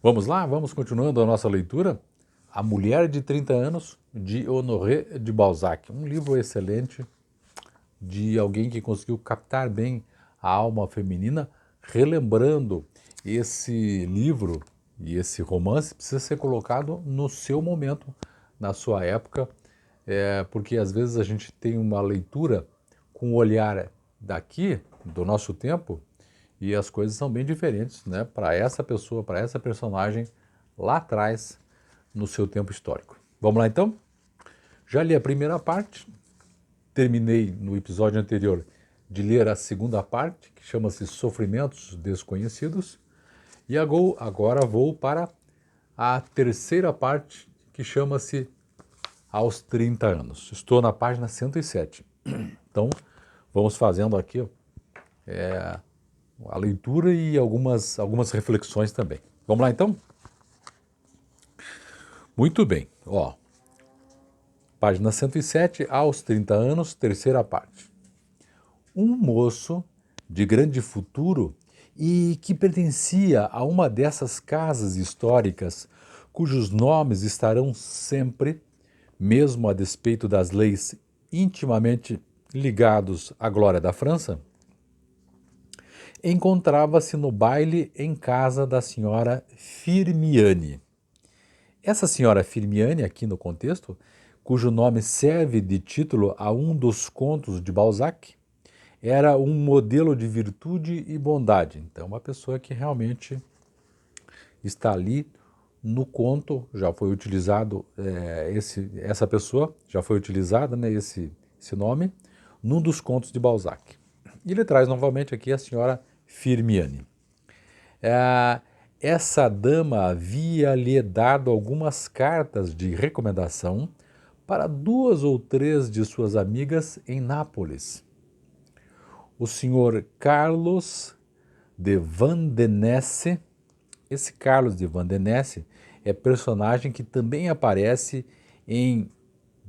Vamos lá, vamos continuando a nossa leitura. A Mulher de 30 Anos, de Honoré de Balzac. Um livro excelente de alguém que conseguiu captar bem a alma feminina, relembrando esse livro e esse romance precisa ser colocado no seu momento, na sua época, porque às vezes a gente tem uma leitura com o olhar daqui, do nosso tempo, e as coisas são bem diferentes, né? Para essa pessoa, para essa personagem lá atrás, no seu tempo histórico. Vamos lá então? Já li a primeira parte, terminei no episódio anterior de ler a segunda parte, que chama-se Sofrimentos Desconhecidos, e agora vou para a terceira parte, que chama-se Aos 30 Anos. Estou na página 107. Então, vamos fazendo aqui a leitura e algumas reflexões também. Vamos lá então? Muito bem. Ó, página 107, Aos 30 Anos, terceira parte. Um moço de grande futuro e que pertencia a uma dessas casas históricas cujos nomes estarão sempre, mesmo a despeito das leis intimamente ligados à glória da França, encontrava-se no baile em casa da senhora Firmiani. Essa senhora Firmiani, aqui no contexto, cujo nome serve de título a um dos contos de Balzac, era um modelo de virtude e bondade. Então, uma pessoa que realmente está ali no conto, já foi utilizado, essa pessoa já foi utilizada, né, esse nome, num dos contos de Balzac. E ele traz novamente aqui a senhora Firmiani. Essa dama havia-lhe dado algumas cartas de recomendação para duas ou três de suas amigas em Nápoles. O senhor Carlos de Vandenesse. Esse Carlos de Vandenesse é personagem que também aparece em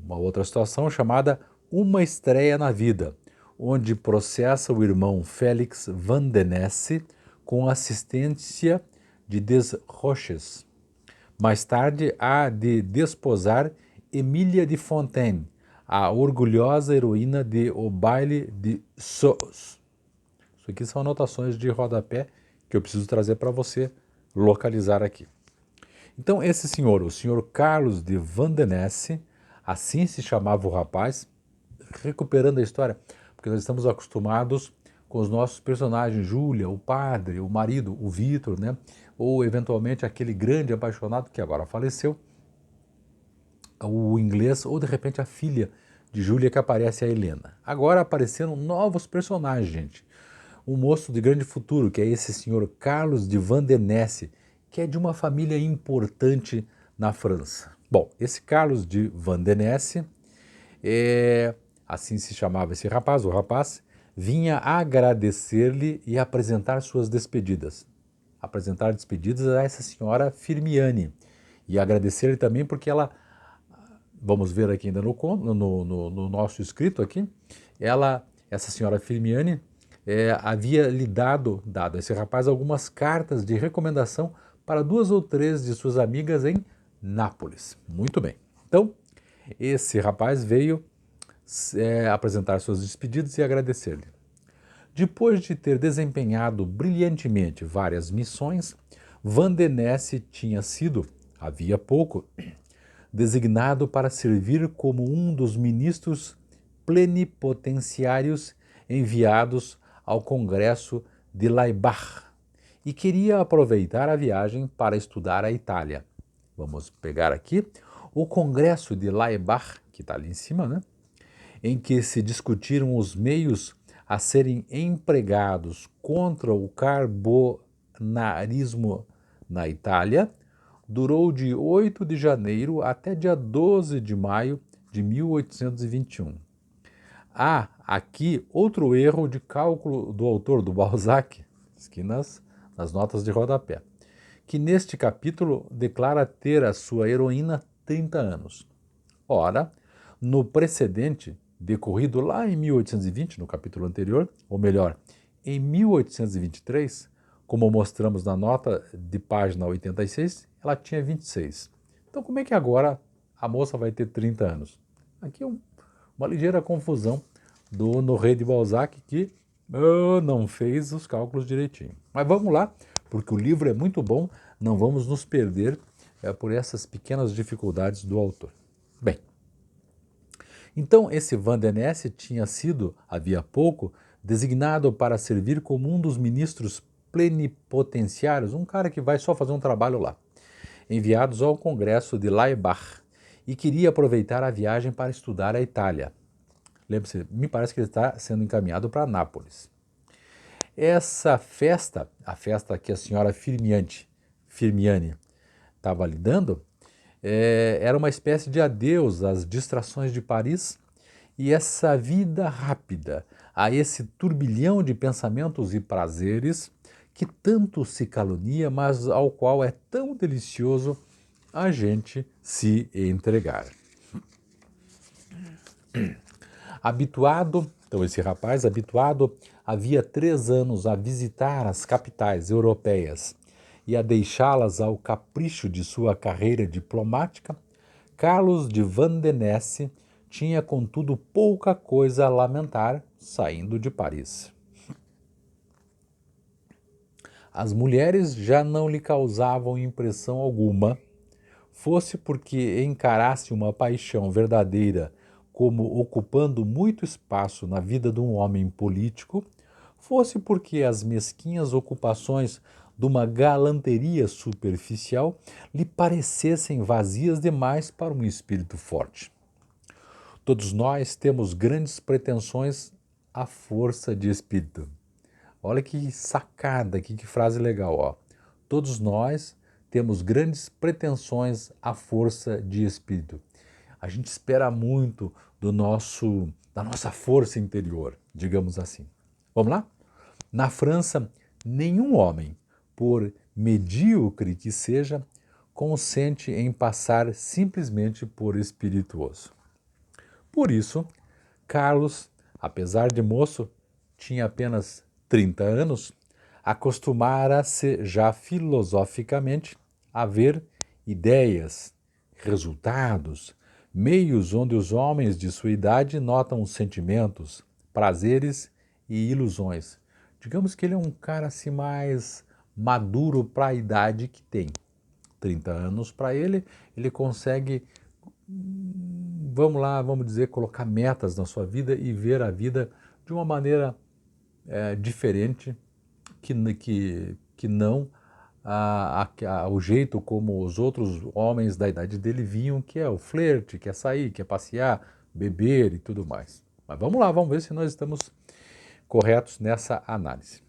uma outra situação chamada Uma Estreia na Vida, onde processa o irmão Félix Vandenesse com assistência de Desroches. Mais tarde há de desposar Emília de Fontaine, a orgulhosa heroína de O Baile de Soos. Isso aqui são anotações de rodapé que eu preciso trazer para você localizar aqui. Então, esse senhor, o senhor Carlos de Vandenesse, assim se chamava o rapaz, recuperando a história, porque nós estamos acostumados com os nossos personagens, Júlia, o padre, o marido, o Vitor, né? Ou eventualmente aquele grande apaixonado que agora faleceu, o inglês, ou de repente a filha de Júlia que aparece a Helena. Agora apareceram novos personagens, gente. Um moço de grande futuro, que é esse senhor Carlos de Vandenesse, que é de uma família importante na França. Bom, esse Carlos de Vandenesse, assim se chamava esse rapaz, o rapaz, vinha agradecer-lhe e apresentar suas despedidas. Apresentar despedidas a essa senhora Firmiani. E agradecer-lhe também porque ela, vamos ver aqui ainda no nosso escrito aqui, essa senhora Firmiani, havia lhe dado a esse rapaz algumas cartas de recomendação para duas ou três de suas amigas em Nápoles. Muito bem. Então, esse rapaz veio apresentar suas despedidas e agradecer-lhe. Depois de ter desempenhado brilhantemente várias missões, Vandenesse tinha sido, havia pouco, designado para servir como um dos ministros plenipotenciários enviados ao Congresso de Laibach e queria aproveitar a viagem para estudar a Itália. Vamos pegar aqui o Congresso de Laibach, que está ali em cima, né? Em que se discutiram os meios a serem empregados contra o carbonarismo na Itália, durou de 8 de janeiro até dia 12 de maio de 1821. Há aqui outro erro de cálculo do autor do Balzac, aqui nas notas de rodapé, que neste capítulo declara ter a sua heroína 30 anos. Ora, no precedente, decorrido lá em 1820, no capítulo anterior, ou melhor, em 1823, como mostramos na nota de página 86, ela tinha 26. Então como é que agora a moça vai ter 30 anos? Aqui é uma ligeira confusão do Honoré de Balzac que não fez os cálculos direitinho. Mas vamos lá, porque o livro é muito bom, não vamos nos perder por essas pequenas dificuldades do autor. Bem, então esse Van den Ness tinha sido, havia pouco, designado para servir como um dos ministros plenipotenciários, um cara que vai só fazer um trabalho lá, enviados ao Congresso de Laibach, e queria aproveitar a viagem para estudar a Itália. Lembre-se, me parece que ele está sendo encaminhado para Nápoles. Essa festa, a festa que a senhora Firmiani estava lidando, era uma espécie de adeus às distrações de Paris e essa vida rápida, a esse turbilhão de pensamentos e prazeres que tanto se calunia, mas ao qual é tão delicioso a gente se entregar. Então esse rapaz, habituado havia 3 anos a visitar as capitais europeias e a deixá-las ao capricho de sua carreira diplomática, Carlos de Van den Ness tinha contudo pouca coisa a lamentar saindo de Paris. As mulheres já não lhe causavam impressão alguma, fosse porque encarasse uma paixão verdadeira como ocupando muito espaço na vida de um homem político, fosse porque as mesquinhas ocupações de uma galanteria superficial lhe parecessem vazias demais para um espírito forte. Todos nós temos grandes pretensões à força de espírito. Olha que sacada, que frase legal, ó. Todos nós temos grandes pretensões à força de espírito. A gente espera muito da nossa força interior, digamos assim. Vamos lá? Na França, nenhum homem, por medíocre que seja, consente em passar simplesmente por espirituoso. Por isso, Carlos, apesar de moço, tinha apenas 30 anos, acostumara-se já filosoficamente a ver ideias, resultados, meios onde os homens de sua idade notam sentimentos, prazeres e ilusões. Digamos que ele é um cara assim mais maduro para a idade que tem. 30 anos para ele, ele consegue, vamos dizer, colocar metas na sua vida e ver a vida de uma maneira diferente que não o jeito como os outros homens da idade dele vinham, que é o flerte, que é sair, que é passear, beber e tudo mais. Mas vamos lá, vamos ver se nós estamos corretos nessa análise.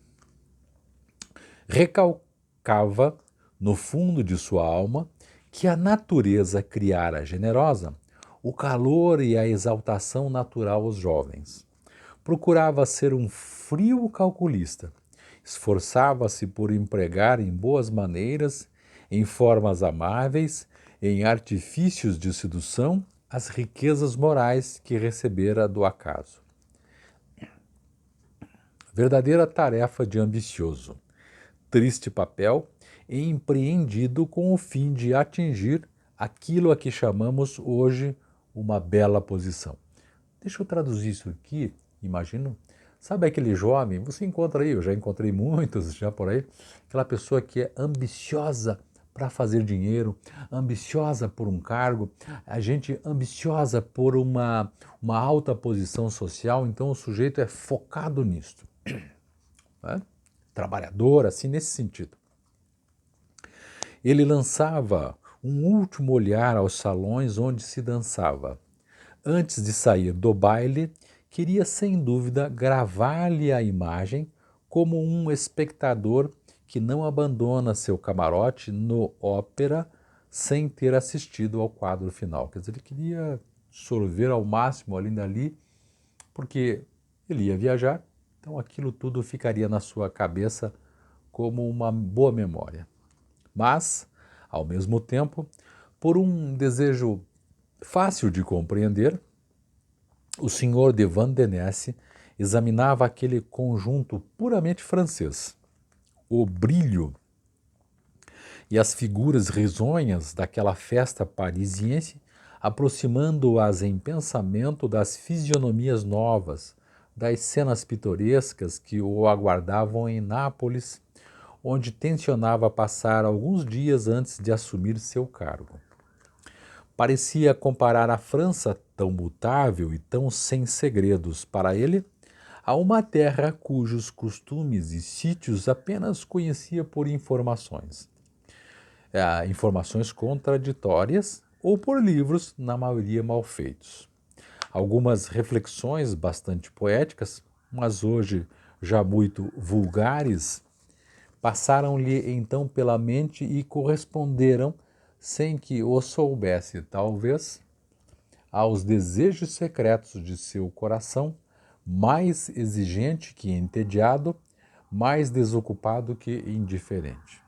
Recalcava no fundo de sua alma que a natureza criara generosa o calor e a exaltação natural aos jovens. Procurava ser um frio calculista, esforçava-se por empregar em boas maneiras, em formas amáveis, em artifícios de sedução, as riquezas morais que recebera do acaso. Verdadeira tarefa de ambicioso, triste papel empreendido com o fim de atingir aquilo a que chamamos hoje uma bela posição. Deixa eu traduzir isso aqui, imagino. Sabe aquele jovem, você encontra aí, eu já encontrei muitos já por aí, aquela pessoa que é ambiciosa para fazer dinheiro, ambiciosa por um cargo, a gente ambiciosa por uma alta posição social, então o sujeito é focado nisto. Né? Trabalhador, assim, nesse sentido. Ele lançava um último olhar aos salões onde se dançava. Antes de sair do baile, queria sem dúvida gravar-lhe a imagem como um espectador que não abandona seu camarote no ópera sem ter assistido ao quadro final. Quer dizer, ele queria sorver ao máximo ali dali, porque ele ia viajar, então aquilo tudo ficaria na sua cabeça como uma boa memória. Mas, ao mesmo tempo, por um desejo fácil de compreender, o senhor de Van den Ness examinava aquele conjunto puramente francês, o brilho e as figuras risonhas daquela festa parisiense, aproximando-as em pensamento das fisionomias novas, das cenas pitorescas que o aguardavam em Nápoles, onde tencionava passar alguns dias antes de assumir seu cargo. Parecia comparar a França, tão mutável e tão sem segredos para ele, a uma terra cujos costumes e sítios apenas conhecia por informações. Informações contraditórias ou por livros, na maioria mal feitos. Algumas reflexões bastante poéticas, mas hoje já muito vulgares, passaram-lhe então pela mente e corresponderam, sem que o soubesse talvez, aos desejos secretos de seu coração, mais exigente que entediado, mais desocupado que indiferente.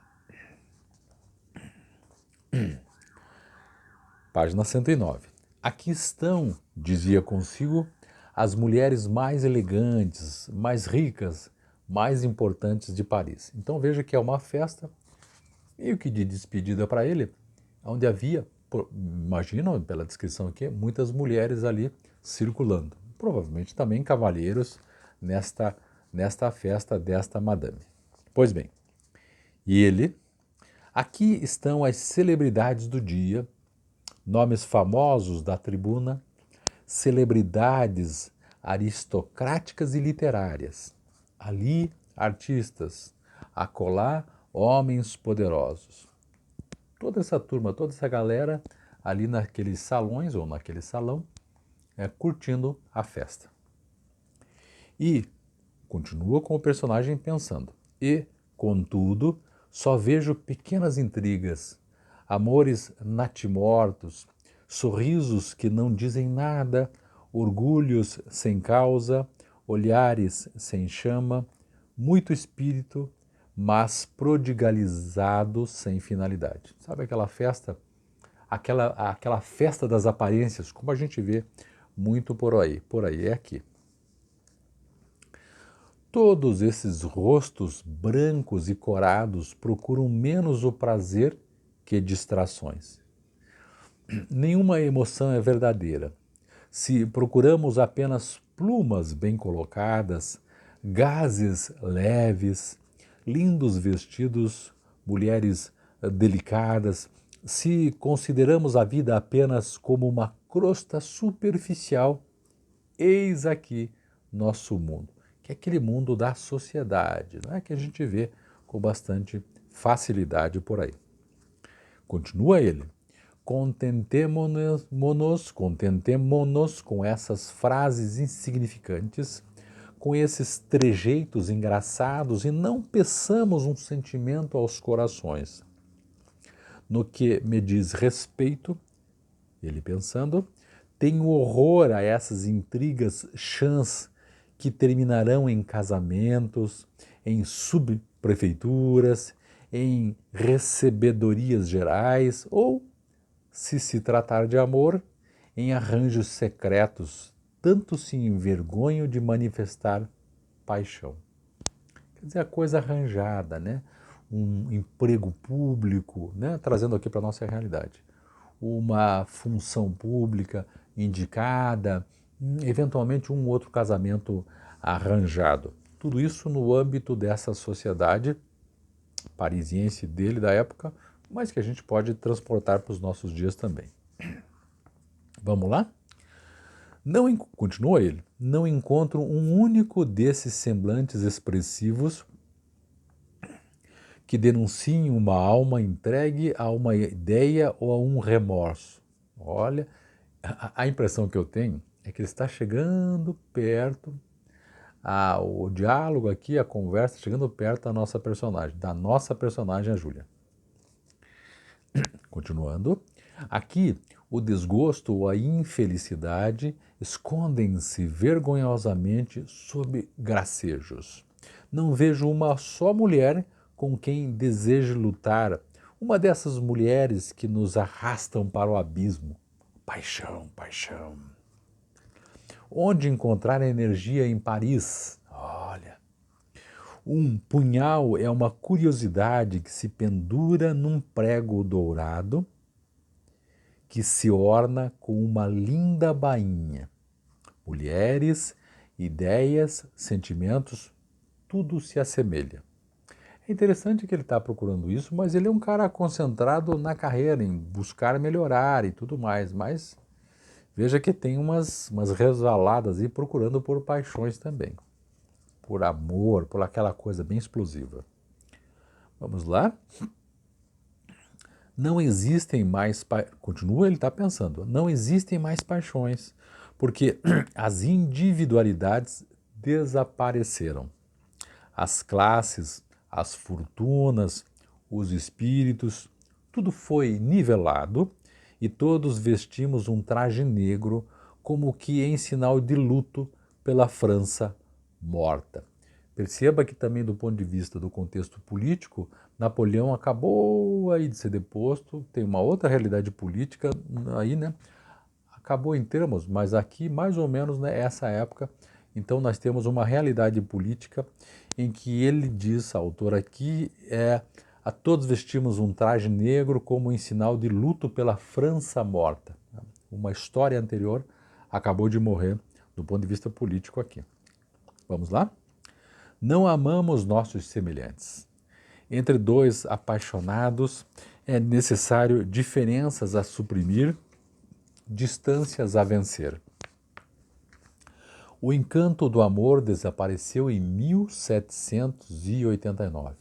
Página 109. Aqui estão, dizia consigo, as mulheres mais elegantes, mais ricas, mais importantes de Paris. Então veja que é uma festa, meio que de despedida para ele, onde havia, imagino pela descrição aqui, muitas mulheres ali circulando. Provavelmente também cavalheiros nesta festa desta madame. Pois bem, e ele, aqui estão as celebridades do dia, nomes famosos da tribuna, celebridades aristocráticas e literárias. Ali, artistas, acolá, homens poderosos. Toda essa turma, toda essa galera ali naqueles salões ou naquele salão, curtindo a festa. E continua com o personagem pensando. E, contudo, só vejo pequenas intrigas, amores natimortos, sorrisos que não dizem nada, orgulhos sem causa, olhares sem chama, muito espírito, mas prodigalizado sem finalidade. Sabe aquela festa? Aquela festa das aparências, como a gente vê muito por aí é aqui. Todos esses rostos brancos e corados procuram menos o prazer que distrações. Nenhuma emoção é verdadeira. Se procuramos apenas plumas bem colocadas, gases leves, lindos vestidos, mulheres delicadas, se consideramos a vida apenas como uma crosta superficial, eis aqui nosso mundo, que é aquele mundo da sociedade, não é, que a gente vê com bastante facilidade por aí. Continua ele. Contentemo-nos com essas frases insignificantes, com esses trejeitos engraçados e não peçamos um sentimento aos corações. No que me diz respeito, ele pensando, tenho horror a essas intrigas chãs que terminarão em casamentos, em subprefeituras, em recebedorias gerais ou, se tratar de amor, em arranjos secretos, tanto se envergonho de manifestar paixão. Quer dizer, a coisa arranjada, né? Um emprego público, né? Trazendo aqui para a nossa realidade. Uma função pública indicada, eventualmente um outro casamento arranjado. Tudo isso no âmbito dessa sociedade parisiense dele da época, mas que a gente pode transportar para os nossos dias também. Vamos lá? Continua ele, não encontro um único desses semblantes expressivos que denunciem uma alma entregue a uma ideia ou a um remorso. Olha, a impressão que eu tenho é que ele está chegando perto, o diálogo aqui, a conversa, chegando perto da nossa personagem, a Júlia. Continuando, aqui o desgosto ou a infelicidade escondem-se vergonhosamente sob gracejos. Não vejo uma só mulher com quem deseje lutar, uma dessas mulheres que nos arrastam para o abismo. Paixão, paixão. Onde encontrar energia em Paris? Olha, Um punhal é uma curiosidade que se pendura num prego dourado que se orna com uma linda bainha. Mulheres, ideias, sentimentos, tudo se assemelha. É interessante que ele está procurando isso, mas ele é um cara concentrado na carreira, em buscar melhorar e tudo mais. Mas veja que tem umas resvaladas aí procurando por paixões também. Por amor, por aquela coisa bem explosiva. Vamos lá? Não existem mais... Continua, ele está pensando. Não existem mais paixões, porque as individualidades desapareceram. As classes, as fortunas, os espíritos, tudo foi nivelado e todos vestimos um traje negro como que em sinal de luto pela França morta. Perceba que também do ponto de vista do contexto político, Napoleão acabou aí de ser deposto, tem uma outra realidade política aí, né? Acabou em termos, mas aqui mais ou menos nessa época, então nós temos uma realidade política em que ele diz, autor aqui, a todos vestimos um traje negro como em sinal de luto pela França morta. Uma história anterior acabou de morrer do ponto de vista político aqui. Vamos lá? Não amamos nossos semelhantes. Entre dois apaixonados é necessário diferenças a suprimir, distâncias a vencer. O encanto do amor desapareceu em 1789.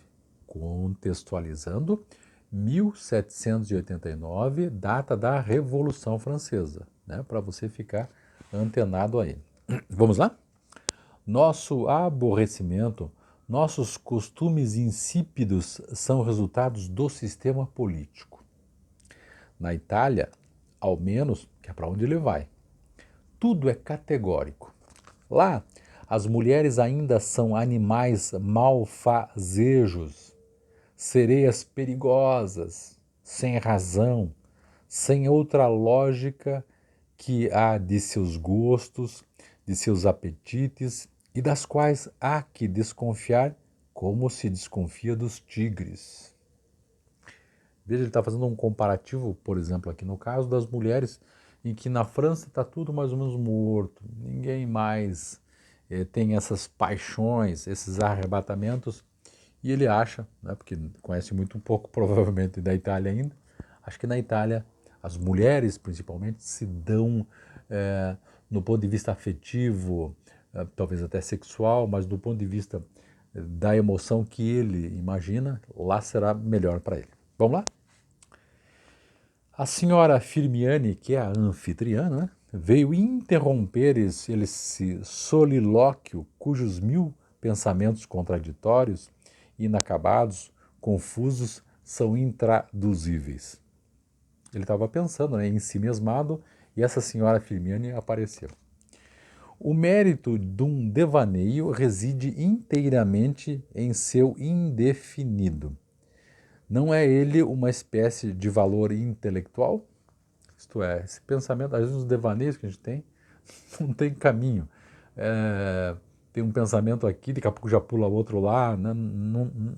Contextualizando, 1789, data da Revolução Francesa, né? Para você ficar antenado aí. Vamos lá? Nosso aborrecimento, nossos costumes insípidos são resultados do sistema político. Na Itália, ao menos, que é para onde ele vai, tudo é categórico. Lá, as mulheres ainda são animais malfazejos, sereias perigosas, sem razão, sem outra lógica que a de seus gostos, de seus apetites e das quais há que desconfiar como se desconfia dos tigres. Veja, ele está fazendo um comparativo, por exemplo, aqui no caso das mulheres, em que na França está tudo mais ou menos morto, ninguém mais tem essas paixões, esses arrebatamentos, e ele acha, né, porque conhece muito um pouco provavelmente da Itália ainda, acho que na Itália as mulheres principalmente se dão no ponto de vista afetivo, talvez até sexual, mas do ponto de vista da emoção que ele imagina, lá será melhor para ele. Vamos lá? A senhora Firmiani, que é a anfitriã, né, veio interromper esse solilóquio cujos 1000 pensamentos contraditórios, inacabados, confusos, são intraduzíveis. Ele estava pensando, né, em si mesmado, e essa senhora Firmiani apareceu. O mérito de um devaneio reside inteiramente em seu indefinido. Não é ele uma espécie de valor intelectual? Isto é, esse pensamento, às vezes os devaneios que a gente tem, não tem caminho. Tem um pensamento aqui, daqui a pouco já pula outro lá.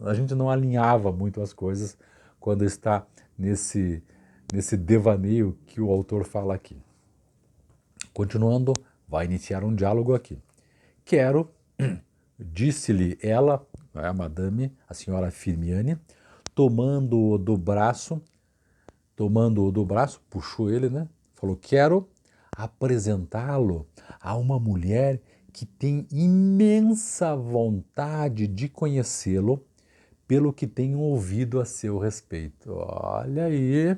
A gente não alinhava muito as coisas quando está nesse devaneio que o autor fala aqui. Continuando, vai iniciar um diálogo aqui. Quero, disse-lhe ela, a madame, a senhora Firmiani, tomando-o do braço, puxou ele, né? Falou, quero apresentá-lo a uma mulher que tem imensa vontade de conhecê-lo pelo que tenho ouvido a seu respeito. Olha aí.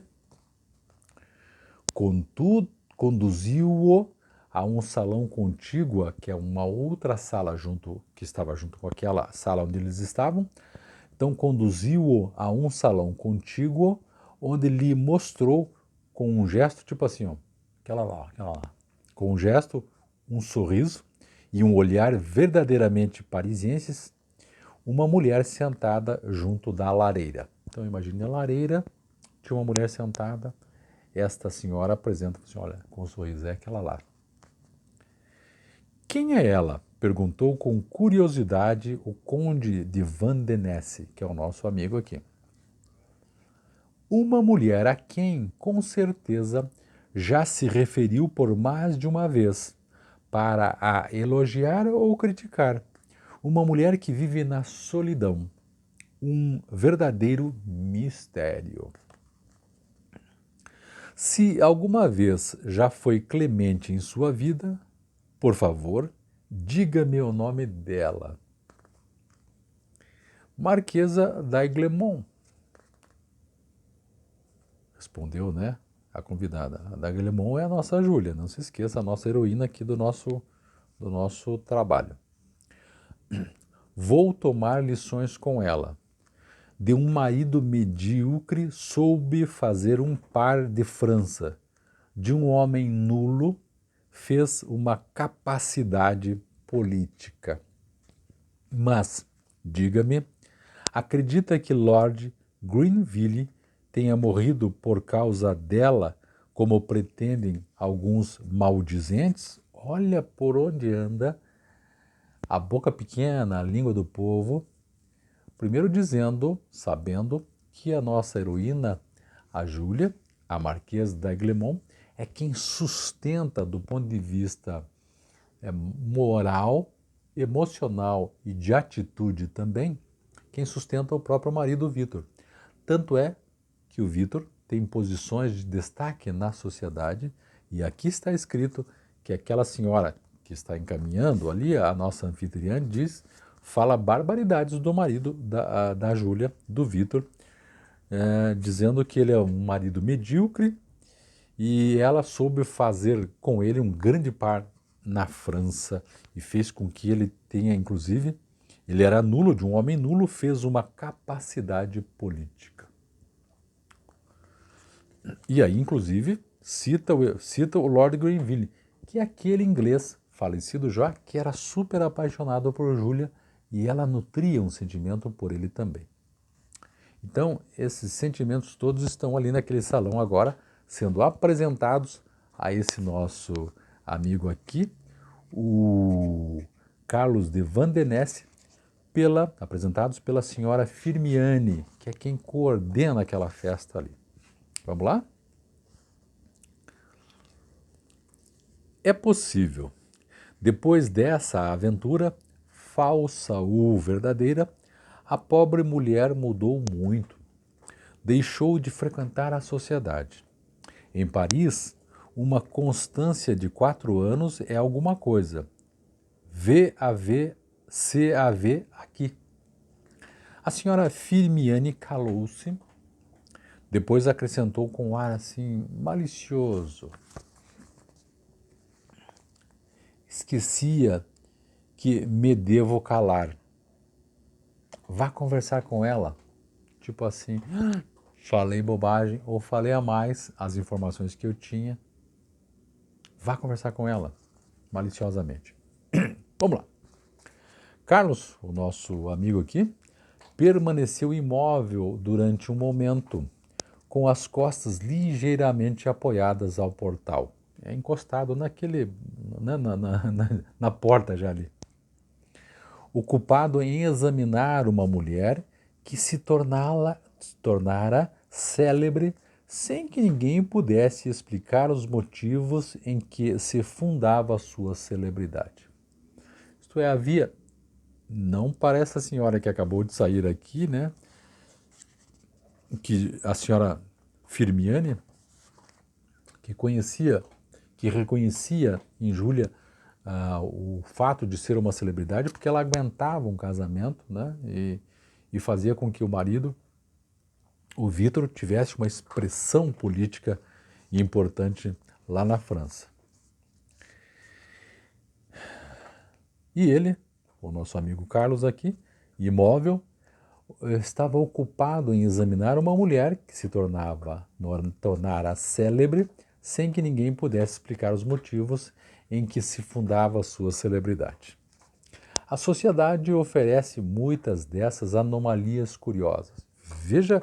Contudo, conduziu-o a um salão contíguo, que é uma outra sala que estava junto com aquela sala onde eles estavam. Então conduziu-o a um salão contíguo, onde lhe mostrou com um gesto, tipo assim, ó, aquela lá, com um gesto, um sorriso e um olhar verdadeiramente parisienses, uma mulher sentada junto da lareira. Então imagine a lareira, tinha uma mulher sentada, esta senhora apresenta, assim, olha, com um sorriso, é aquela lá. Quem é ela? perguntou com curiosidade o conde de Vandenesse, que é o nosso amigo aqui. Uma mulher a quem, com certeza, já se referiu por mais de uma vez, para a elogiar ou criticar. Uma mulher que vive na solidão. Um verdadeiro mistério. Se alguma vez já foi clemente em sua vida, por favor, diga-me o nome dela. Marquesa d'Aiglemont. Respondeu, né? A convidada. A d'Aiglemont é a nossa Júlia, não se esqueça, a nossa heroína aqui do nosso trabalho. Vou tomar lições com ela. De um marido medíocre soube fazer um par de França. De um homem nulo fez uma capacidade política. Mas, diga-me, acredita que Lord Greenville tenha morrido por causa dela, como pretendem alguns maldizentes? Olha por onde anda a boca pequena, a língua do povo. Primeiro dizendo, sabendo que a nossa heroína, a Júlia, a Marquesa d'Aiglemont, é quem sustenta do ponto de vista moral, emocional e de atitude também, quem sustenta o próprio marido Vitor. Tanto é que o Vitor tem posições de destaque na sociedade e aqui está escrito que aquela senhora que está encaminhando ali, a nossa anfitriã, fala barbaridades do marido da Júlia, do Vitor, dizendo que ele é um marido medíocre e ela soube fazer com ele um grande par na França e fez com que ele tenha, inclusive, ele era nulo, de um homem nulo, fez uma capacidade política. E aí, inclusive, cita o Lord Greenville, que é aquele inglês falecido já, que era super apaixonado por Júlia e ela nutria um sentimento por ele também. Então, esses sentimentos todos estão ali naquele salão agora, sendo apresentados a esse nosso amigo aqui, o Carlos de Vandenesse, apresentados pela senhora Firmiani, que é quem coordena aquela festa ali. Vamos lá? É possível. Depois dessa aventura, falsa ou verdadeira, a pobre mulher mudou muito. Deixou de frequentar a sociedade. Em Paris, uma constância de 4 anos é alguma coisa. VAV, CAV aqui. A senhora Firmiani calou-se, depois acrescentou com um ar assim malicioso. Esquecia que me devo calar. Vá conversar com ela. Tipo assim, falei bobagem ou falei a mais as informações que eu tinha. Vá conversar com ela, maliciosamente. Vamos lá. Carlos, o nosso amigo aqui, permaneceu imóvel durante um momento, com as costas ligeiramente apoiadas ao portal. Encostado na porta já ali. Ocupado em examinar uma mulher que se tornara célebre sem que ninguém pudesse explicar os motivos em que se fundava a sua celebridade. Isto é, não para essa senhora que acabou de sair aqui, né? Que a senhora Firmiani, que reconhecia em Júlia o fato de ser uma celebridade, porque ela aguentava um casamento, né? E fazia com que o marido, o Vitor, tivesse uma expressão política importante lá na França. E ele, o nosso amigo Carlos aqui, imóvel, estava ocupado em examinar uma mulher que se tornara célebre sem que ninguém pudesse explicar os motivos em que se fundava a sua celebridade. A sociedade oferece muitas dessas anomalias curiosas. Veja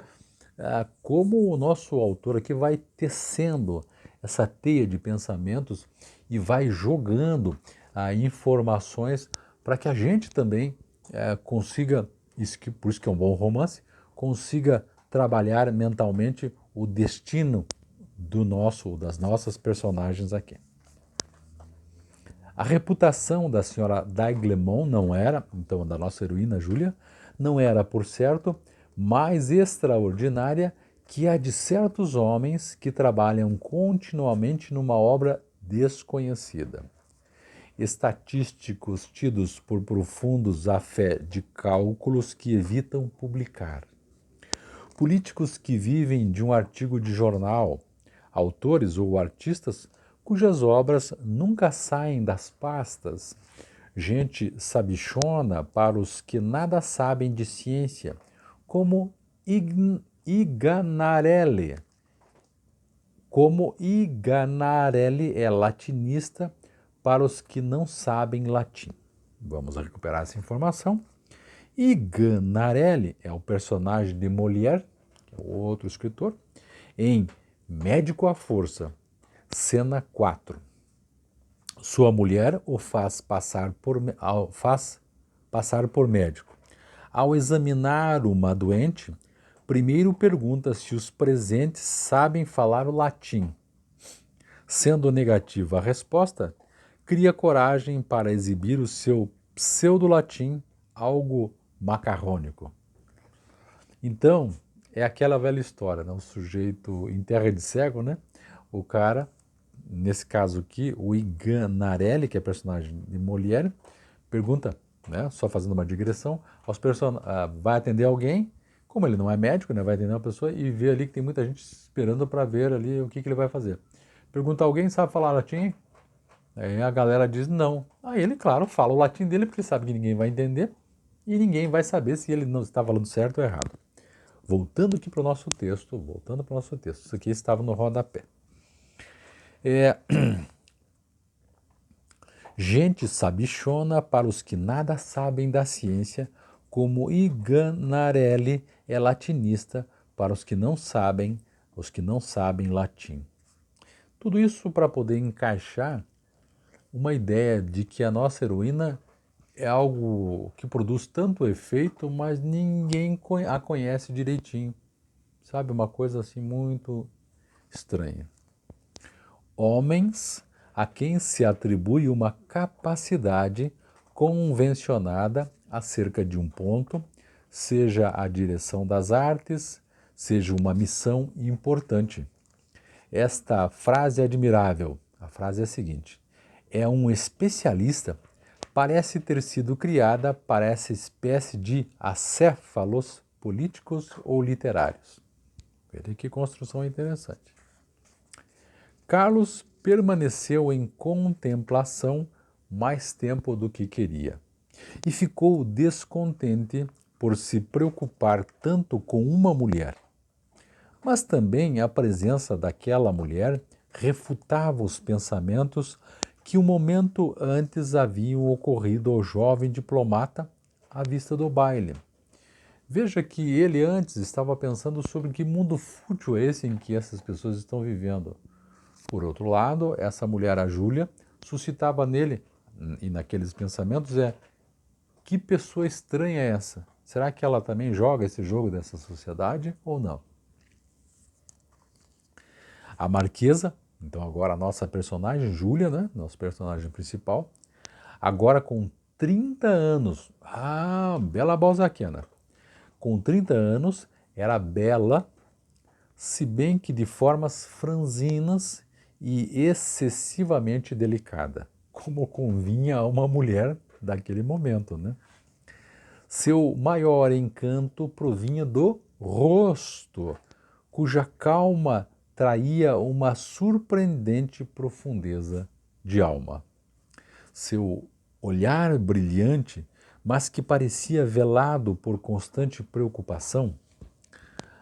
como o nosso autor aqui vai tecendo essa teia de pensamentos e vai jogando informações para que a gente também consiga, por isso que é um bom romance, consiga trabalhar mentalmente o destino das nossas personagens aqui. A reputação da senhora d'Aiglemont não era, então da nossa heroína Júlia, não era, por certo, mais extraordinária que a de certos homens que trabalham continuamente numa obra desconhecida. Estatísticos tidos por profundos à fé de cálculos que evitam publicar. Políticos que vivem de um artigo de jornal, autores ou artistas cujas obras nunca saem das pastas, gente sabichona para os que nada sabem de ciência, como Iganarelli. Como Iganarelli é latinista para os que não sabem latim. Vamos recuperar essa informação. Iganarelli é o personagem de Molière, que é outro escritor, em Médico à Força, cena 4. Sua mulher o faz passar por médico. Ao examinar uma doente, primeiro pergunta se os presentes sabem falar o latim. Sendo negativa a resposta, cria coragem para exibir o seu pseudo-latim, algo macarrônico. Então, é aquela velha história, né? O sujeito em terra de cego, né? O cara, nesse caso aqui, o Iganarelli, que é personagem de Molière, pergunta, né, só fazendo uma digressão, vai atender alguém, como ele não é médico, né, vai atender uma pessoa e vê ali que tem muita gente esperando para ver ali o que ele vai fazer. Pergunta, alguém sabe falar latim? Aí a galera diz não. Aí ele, claro, fala o latim dele porque sabe que ninguém vai entender e ninguém vai saber se ele não está falando certo ou errado. Voltando para o nosso texto, isso aqui estava no rodapé. Gente sabichona para os que nada sabem da ciência, como Iganarelli é latinista para os que não sabem latim. Tudo isso para poder encaixar uma ideia de que a nossa heroína é algo que produz tanto efeito, mas ninguém a conhece direitinho. Sabe, uma coisa assim muito estranha. Homens a quem se atribui uma capacidade convencionada acerca de um ponto, seja a direção das artes, seja uma missão importante. Esta frase é admirável. A frase é a seguinte: é um especialista, parece ter sido criada para essa espécie de acéfalos políticos ou literários. Veja que construção interessante. Carlos permaneceu em contemplação mais tempo do que queria e ficou descontente por se preocupar tanto com uma mulher. Mas também a presença daquela mulher refutava os pensamentos que um momento antes haviam ocorrido ao jovem diplomata à vista do baile. Veja que ele antes estava pensando sobre que mundo fútil é esse em que essas pessoas estão vivendo. Por outro lado, essa mulher, a Júlia, suscitava nele, e naqueles pensamentos, que pessoa estranha é essa? Será que ela também joga esse jogo dessa sociedade ou não? A Marquesa, então agora a nossa personagem, Júlia, né? Nosso personagem principal, agora com 30 anos. Ah, bela balzaquiana. Com 30 anos, era bela, se bem que de formas franzinas e excessivamente delicada, como convinha a uma mulher daquele momento, né? Seu maior encanto provinha do rosto, cuja calma traía uma surpreendente profundeza de alma. Seu olhar brilhante, mas que parecia velado por constante preocupação,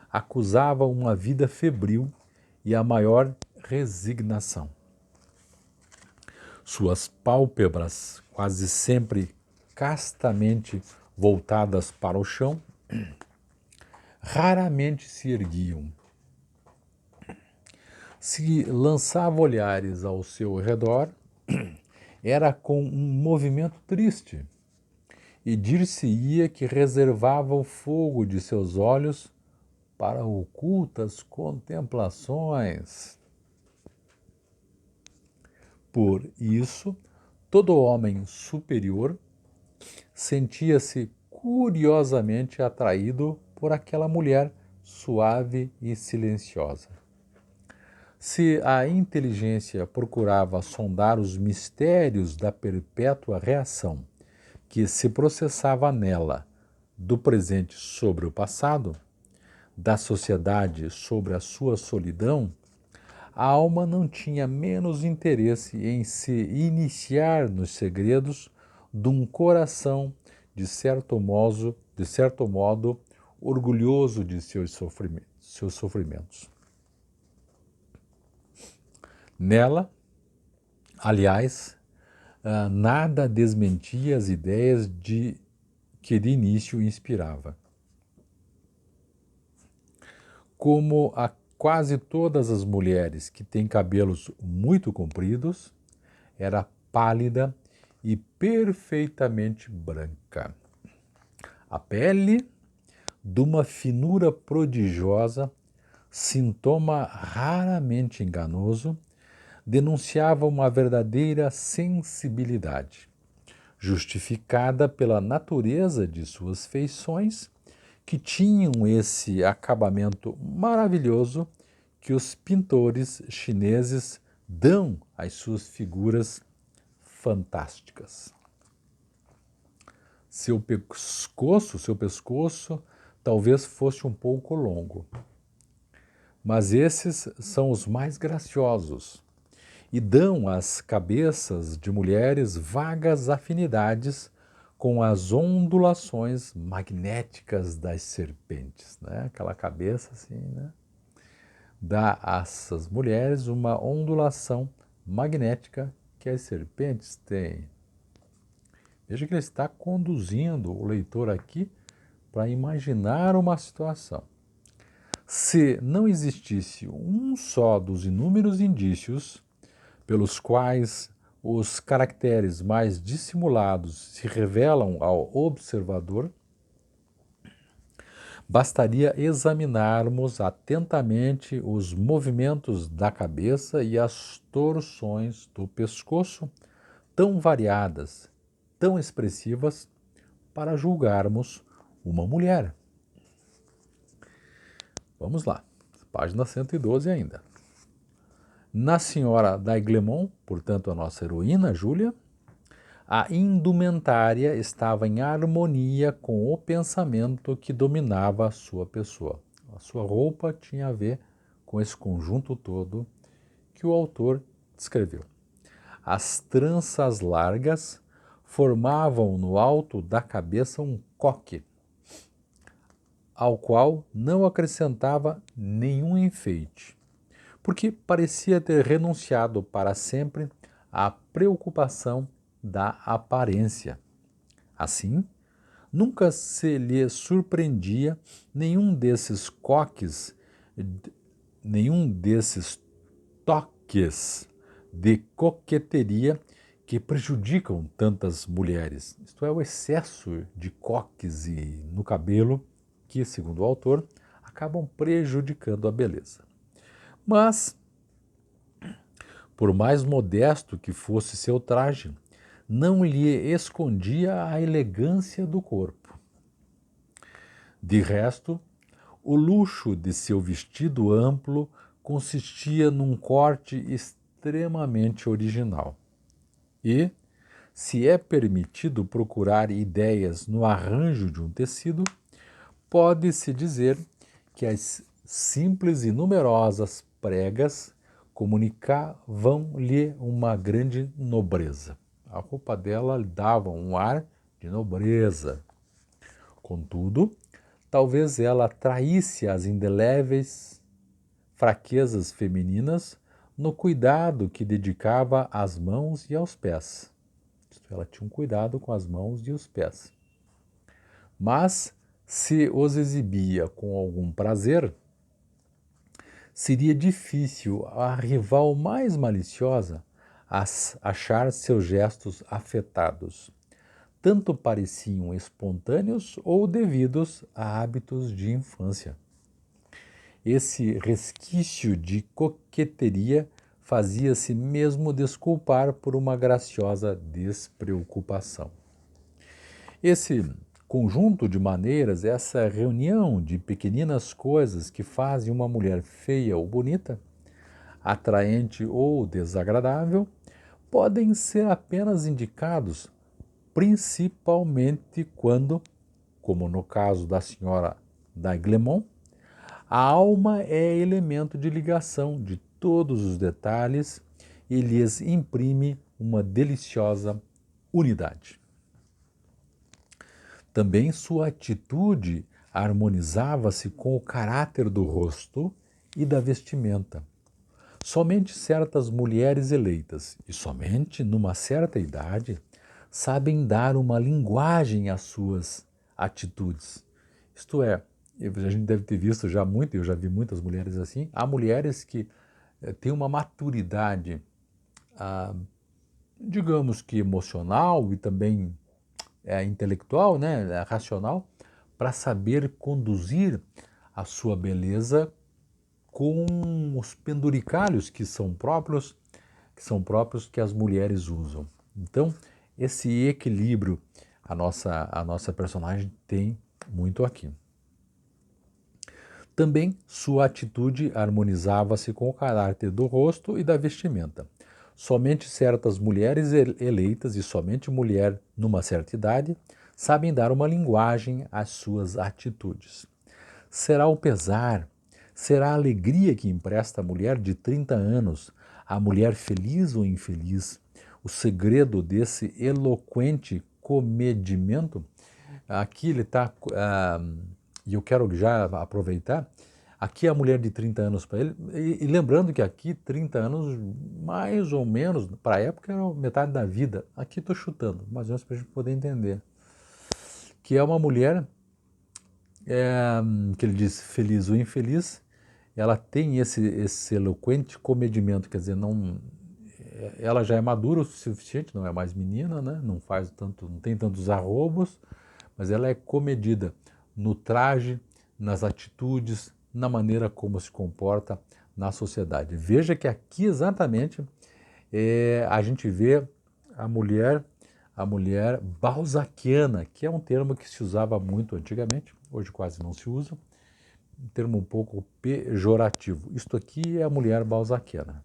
acusava uma vida febril e a maior resignação. Suas pálpebras, quase sempre castamente voltadas para o chão, raramente se erguiam. Se lançava olhares ao seu redor, era com um movimento triste, e dir-se-ia que reservava o fogo de seus olhos para ocultas contemplações. Por isso, todo homem superior sentia-se curiosamente atraído por aquela mulher suave e silenciosa. Se a inteligência procurava sondar os mistérios da perpétua reação que se processava nela do presente sobre o passado, da sociedade sobre a sua solidão, a alma não tinha menos interesse em se iniciar nos segredos de um coração, de certo modo orgulhoso de seus sofrimentos. Nela, aliás, nada desmentia as ideias que de início inspirava. Como a quase todas as mulheres que têm cabelos muito compridos, era pálida e perfeitamente branca. A pele, de uma finura prodigiosa, sintoma raramente enganoso, denunciava uma verdadeira sensibilidade, justificada pela natureza de suas feições, que tinham esse acabamento maravilhoso que os pintores chineses dão às suas figuras fantásticas. Seu pescoço talvez fosse um pouco longo, mas esses são os mais graciosos e dão às cabeças de mulheres vagas afinidades com as ondulações magnéticas das serpentes, né? Aquela cabeça assim, né? Dá a essas mulheres uma ondulação magnética que as serpentes têm. Veja que ele está conduzindo o leitor aqui para imaginar uma situação. Se não existisse um só dos inúmeros indícios pelos quais os caracteres mais dissimulados se revelam ao observador, bastaria examinarmos atentamente os movimentos da cabeça e as torções do pescoço, tão variadas, tão expressivas, para julgarmos uma mulher. Vamos lá, página 112 ainda. Na senhora d'Aiglemont, portanto a nossa heroína, Júlia, a indumentária estava em harmonia com o pensamento que dominava a sua pessoa. A sua roupa tinha a ver com esse conjunto todo que o autor descreveu. As tranças largas formavam no alto da cabeça um coque, ao qual não acrescentava nenhum enfeite, porque parecia ter renunciado para sempre à preocupação da aparência. Assim, nunca se lhe surpreendia nenhum desses coques, nenhum desses toques de coqueteria que prejudicam tantas mulheres. Isto é, o excesso de coques no cabelo que, segundo o autor, acabam prejudicando a beleza. Mas, por mais modesto que fosse seu traje, não lhe escondia a elegância do corpo. De resto, o luxo de seu vestido amplo consistia num corte extremamente original. E, se é permitido procurar ideias no arranjo de um tecido, pode-se dizer que as simples e numerosas pregas comunicavam-lhe uma grande nobreza. A roupa dela dava um ar de nobreza. Contudo, talvez ela traísse as indeléveis fraquezas femininas no cuidado que dedicava às mãos e aos pés. Ela tinha um cuidado com as mãos e os pés. Mas, se os exibia com algum prazer, seria difícil a rival mais maliciosa achar seus gestos afetados. tanto pareciam espontâneos ou devidos a hábitos de infância. Esse resquício de coqueteria fazia-se mesmo desculpar por uma graciosa despreocupação. Esse conjunto de maneiras, essa reunião de pequeninas coisas que fazem uma mulher feia ou bonita, atraente ou desagradável, podem ser apenas indicados principalmente quando, como no caso da senhora d'Aiglemont, a alma é elemento de ligação de todos os detalhes e lhes imprime uma deliciosa unidade. Também sua atitude harmonizava-se com o caráter do rosto e da vestimenta. Somente certas mulheres eleitas, e somente numa certa idade, sabem dar uma linguagem às suas atitudes. Isto é, a gente deve ter visto já muito, eu já vi muitas mulheres assim, há mulheres que têm uma maturidade, digamos que emocional e também intelectual, né, racional, para saber conduzir a sua beleza com os penduricalhos que as mulheres usam. Então, esse equilíbrio a nossa personagem tem muito aqui. Também sua atitude harmonizava-se com o caráter do rosto e da vestimenta. Somente certas mulheres eleitas e somente mulher numa certa idade sabem dar uma linguagem às suas atitudes. Será o pesar, será a alegria que empresta a mulher de 30 anos, a mulher feliz ou infeliz, o segredo desse eloquente comedimento? Aqui ele está, e eu quero já aproveitar, aqui a mulher de 30 anos para ele, e lembrando que aqui 30 anos, mais ou menos, para a época era metade da vida, aqui estou chutando, mais ou menos para a gente poder entender, que é uma mulher que ele diz feliz ou infeliz, ela tem esse eloquente comedimento, quer dizer, ela já é madura o suficiente, não é mais menina, né? Não faz tanto, não tem tantos arrobos, mas ela é comedida no traje, nas atitudes, na maneira como se comporta na sociedade. Veja que aqui exatamente a gente vê a mulher balzaquiana, que é um termo que se usava muito antigamente, hoje quase não se usa, um termo um pouco pejorativo. Isto aqui é a mulher balzaquiana.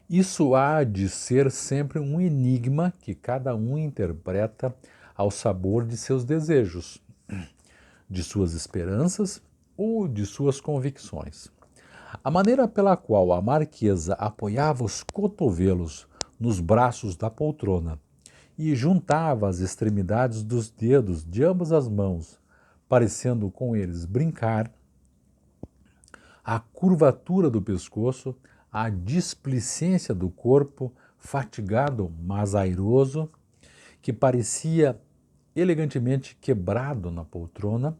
Isso há de ser sempre um enigma que cada um interpreta ao sabor de seus desejos, de suas esperanças ou de suas convicções. A maneira pela qual a marquesa apoiava os cotovelos nos braços da poltrona e juntava as extremidades dos dedos de ambas as mãos, parecendo com eles brincar, a curvatura do pescoço, a displicência do corpo, fatigado, mas airoso, que parecia elegantemente quebrado na poltrona,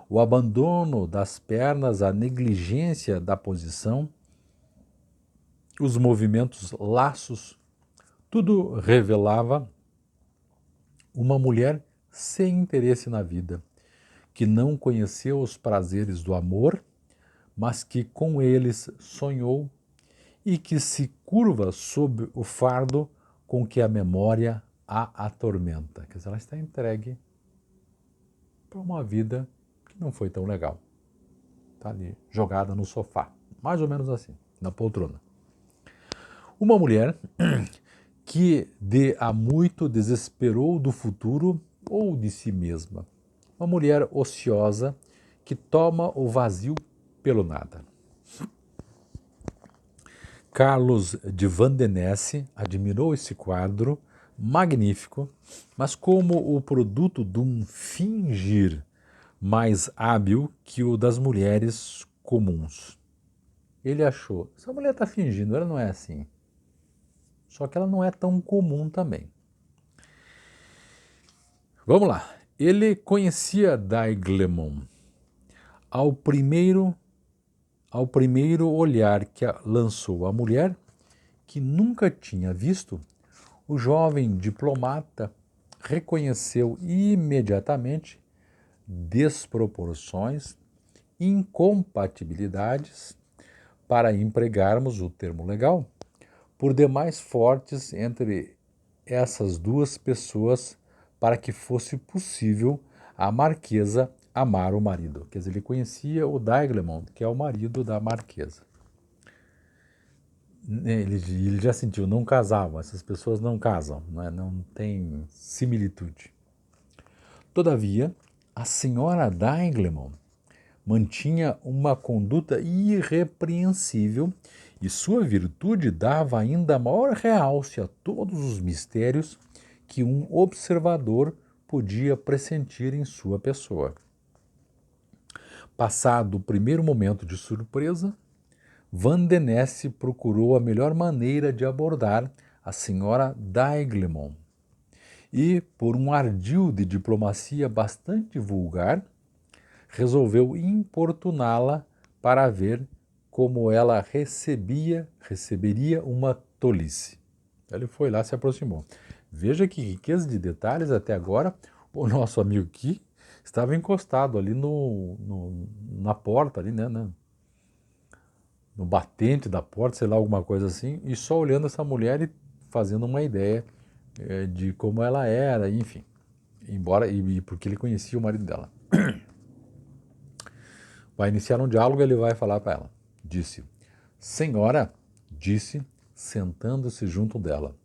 o abandono das pernas, a negligência da posição, os movimentos laços, tudo revelava uma mulher sem interesse na vida, que não conheceu os prazeres do amor, mas que com eles sonhou e que se curva sob o fardo com que a memória a atormenta. Quer dizer, ela está entregue para uma vida que não foi tão legal. Está ali jogada no sofá, mais ou menos assim, na poltrona. Uma mulher que de há muito desesperou do futuro ou de si mesma. Uma mulher ociosa que toma o vazio pelo nada. Carlos de Vandenesse admirou esse quadro magnífico, mas como o produto de um fingir mais hábil que o das mulheres comuns. Ele achou, essa mulher está fingindo, ela não é assim. Só que ela não é tão comum também. Vamos lá. Ele conhecia d'Aiglemont. Ao primeiro olhar que lançou a mulher, que nunca tinha visto, o jovem diplomata reconheceu imediatamente desproporções, incompatibilidades, para empregarmos o termo legal, por demais fortes entre essas duas pessoas para que fosse possível a marquesa amar o marido. Quer dizer, ele conhecia o D'Aiglemont, que é o marido da marquesa. Ele já sentiu, não casavam, essas pessoas não casam, não tem similitude. Todavia, a senhora D'Aiglemont mantinha uma conduta irrepreensível e sua virtude dava ainda maior realce a todos os mistérios que um observador podia pressentir em sua pessoa. Passado o primeiro momento de surpresa, Van Denesse procurou a melhor maneira de abordar a senhora D'Aiglemont e, por um ardil de diplomacia bastante vulgar, resolveu importuná-la para ver como ela receberia uma tolice. Ele foi lá, se aproximou. Veja que riqueza de detalhes até agora. O nosso amigo aqui estava encostado ali na porta, ali, né? No batente da porta, sei lá, alguma coisa assim, e só olhando essa mulher e fazendo uma ideia de como ela era, enfim. Embora, e porque ele conhecia o marido dela. Vai iniciar um diálogo, ele vai falar para ela. Disse, senhora, disse, sentando-se junto dela,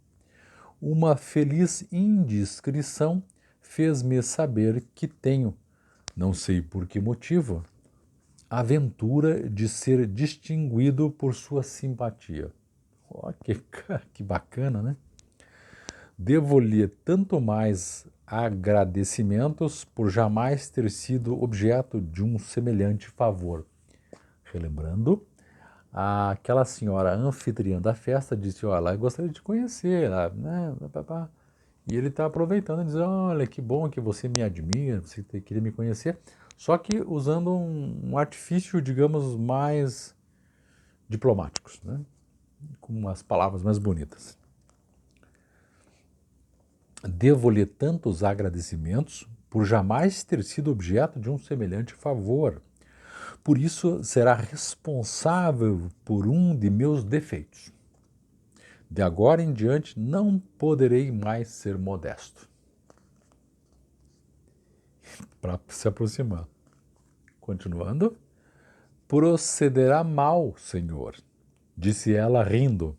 uma feliz indiscrição fez-me saber que tenho, não sei por que motivo, a aventura de ser distinguido por sua simpatia. Oh, que bacana, né? Devo-lhe tanto mais agradecimentos por jamais ter sido objeto de um semelhante favor. Relembrando, aquela senhora anfitriã da festa disse, olha, eu gostaria de te conhecer, né? E ele está aproveitando e diz, olha, que bom que você me admira, você queria me conhecer, só que usando um artifício, digamos, mais diplomáticos, né? Com as palavras mais bonitas. Devo-lhe tantos agradecimentos por jamais ter sido objeto de um semelhante favor. Por isso será responsável por um de meus defeitos. De agora em diante não poderei mais ser modesto. Para se aproximar. Continuando. Procederá mal, senhor, disse ela rindo.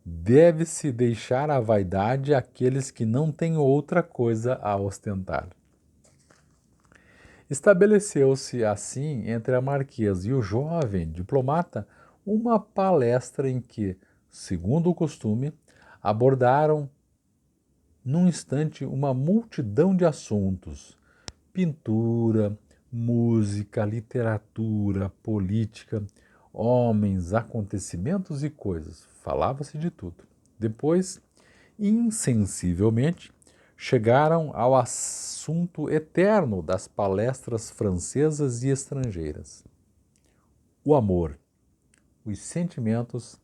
Deve-se deixar a vaidade àqueles que não têm outra coisa a ostentar. Estabeleceu-se assim entre a marquesa e o jovem diplomata uma palestra em que, segundo o costume, abordaram num instante uma multidão de assuntos: pintura, música, literatura, política, homens, acontecimentos e coisas. Falava-se de tudo. Depois, insensivelmente, chegaram ao assunto eterno das palestras francesas e estrangeiras: o amor, os sentimentos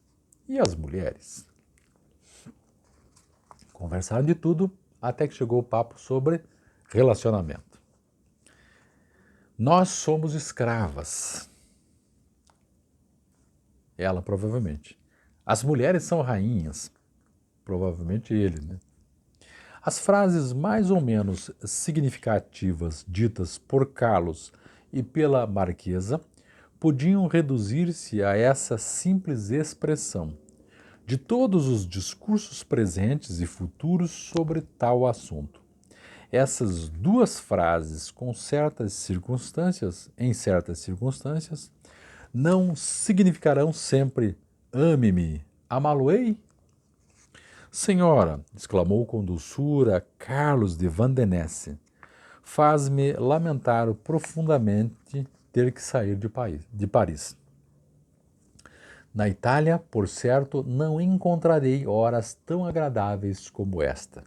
e as mulheres. Conversaram de tudo até que chegou o papo sobre relacionamento. Nós somos escravas. Ela, provavelmente. As mulheres são rainhas. Provavelmente ele, né? As frases mais ou menos significativas ditas por Carlos e pela marquesa podiam reduzir-se a essa simples expressão de todos os discursos presentes e futuros sobre tal assunto. Essas duas frases, em certas circunstâncias, não significarão sempre ame-me, amá-lo-ei? Senhora, exclamou com doçura Carlos de Vandenesse, faz-me lamentar profundamente ter que sair de Paris. Na Itália, por certo, não encontrarei horas tão agradáveis como esta.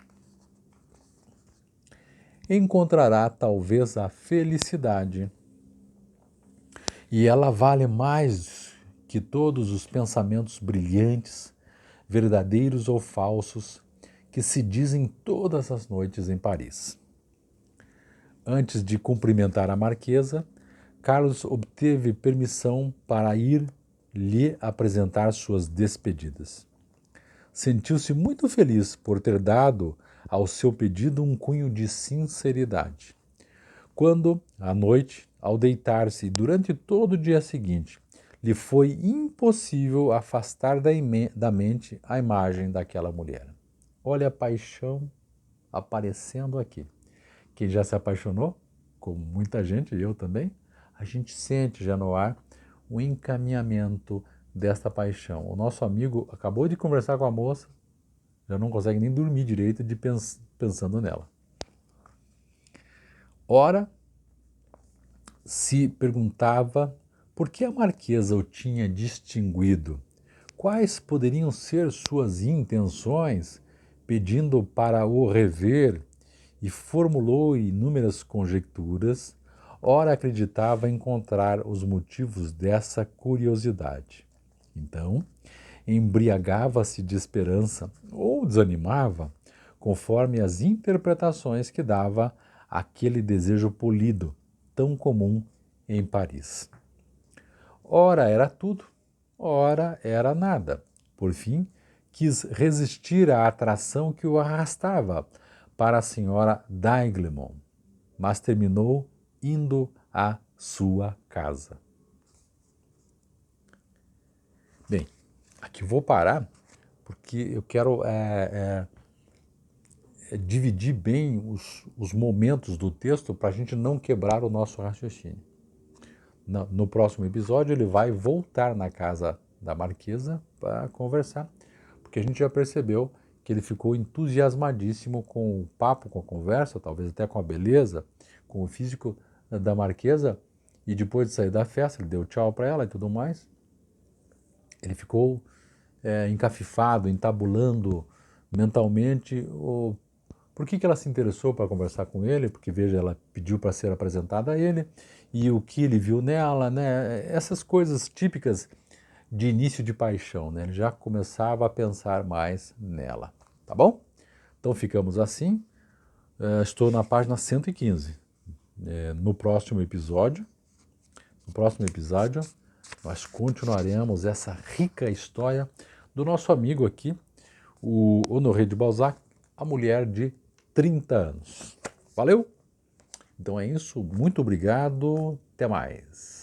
Encontrará talvez a felicidade, e ela vale mais que todos os pensamentos brilhantes, verdadeiros ou falsos, que se dizem todas as noites em Paris. Antes de cumprimentar a marquesa, Carlos obteve permissão para ir lhe apresentar suas despedidas. Sentiu-se muito feliz por ter dado ao seu pedido um cunho de sinceridade. Quando, à noite, ao deitar-se durante todo o dia seguinte, lhe foi impossível afastar da mente a imagem daquela mulher. Olha a paixão aparecendo aqui. Quem já se apaixonou, como muita gente, eu também, a gente sente já no ar o encaminhamento desta paixão. O nosso amigo acabou de conversar com a moça, já não consegue nem dormir direito pensando nela. Ora, se perguntava por que a marquesa o tinha distinguido, quais poderiam ser suas intenções, pedindo para o rever, e formulou inúmeras conjecturas, ora acreditava encontrar os motivos dessa curiosidade. Então, embriagava-se de esperança ou desanimava, conforme as interpretações que dava aquele desejo polido, tão comum em Paris. Ora era tudo, ora era nada. Por fim, quis resistir à atração que o arrastava para a senhora d'Aiglemont, mas terminou indo à sua casa. Bem, aqui vou parar porque eu quero dividir bem os momentos do texto para a gente não quebrar o nosso raciocínio. No próximo episódio ele vai voltar na casa da marquesa para conversar, porque a gente já percebeu que ele ficou entusiasmadíssimo com o papo, com a conversa, talvez até com a beleza, com o físico da marquesa, e depois de sair da festa, ele deu tchau para ela e tudo mais, ele ficou encafifado, entabulando mentalmente por que ela se interessou para conversar com ele, porque veja, ela pediu para ser apresentada a ele, e o que ele viu nela, né? Essas coisas típicas de início de paixão, né? Ele já começava a pensar mais nela, tá bom? Então ficamos assim, estou na página 115. No próximo episódio, nós continuaremos essa rica história do nosso amigo aqui, o Honoré de Balzac, a mulher de 30 anos. Valeu? Então é isso, muito obrigado, até mais.